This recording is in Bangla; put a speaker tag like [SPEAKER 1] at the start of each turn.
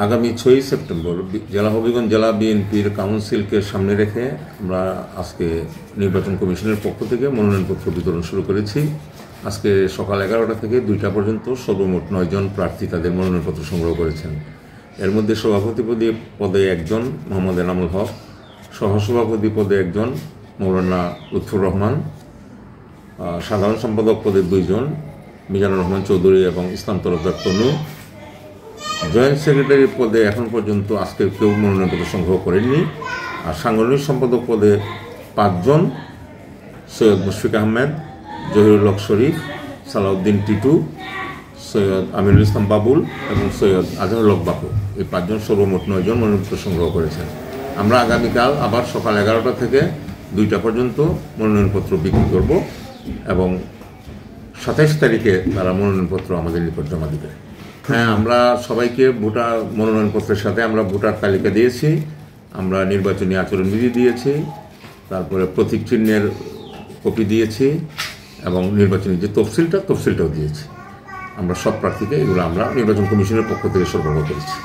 [SPEAKER 1] আগামী 6ই সেপ্টেম্বর জেলা হবিগঞ্জ জেলা বিএনপির কাউন্সিলকে সামনে রেখে আমরা আজকে নির্বাচন কমিশনের পক্ষ থেকে মনোনয়নপত্র বিতরণ শুরু করেছি। আজকে সকাল 11টা থেকে 2টা পর্যন্ত সর্বমোট 9 জন প্রার্থী তাদের মনোনয়নপত্র সংগ্রহ করেছেন। এর মধ্যে সভাপতি পদে একজন মোহাম্মদ এনামুল হক, সহসভাপতি পদে একজন মৌলানা লুৎফুর রহমান, সাধারণ সম্পাদক পদে 2 জন মিজানুর রহমান চৌধুরী এবং ইসলাম তরফদার তনু, জয়েন্ট সেক্রেটারি পদে এখন পর্যন্ত আজকে কেউ মনোনয়নপত্র সংগ্রহ করেননি। আর সাংগঠনিক সম্পাদক পদে 5 জন, সৈয়দ মুশফিক আহমেদ, জহিরুল হক শরীফ, সালাউদ্দিন টিটু, সৈয়দ আমিনুল ইসলাম বাবুল এবং সৈয়দ আজহারুল হক বাপু, এই 5 জন সর্বমোট 9 জন মনোনয়নপত্র সংগ্রহ করেছেন। আমরা আগামীকাল আবার সকাল 11টা থেকে 2টা পর্যন্ত মনোনয়নপত্র বিক্রি করব এবং 27 তারিখে তারা মনোনয়নপত্র আমাদের নিকট জমা দেবে। হ্যাঁ, আমরা সবাইকে ভোটার মনোনয়নপত্রের সাথে আমরা ভোটার তালিকা দিয়েছি, আমরা নির্বাচনী আচরণবিধি দিয়েছি, তারপরে প্রতীক চিহ্নের কপি দিয়েছি এবং নির্বাচনী যে তফসিলটাও দিয়েছি। আমরা সব প্রার্থীকে এগুলো আমরা নির্বাচন কমিশনের পক্ষ থেকে সরবরাহ করেছি।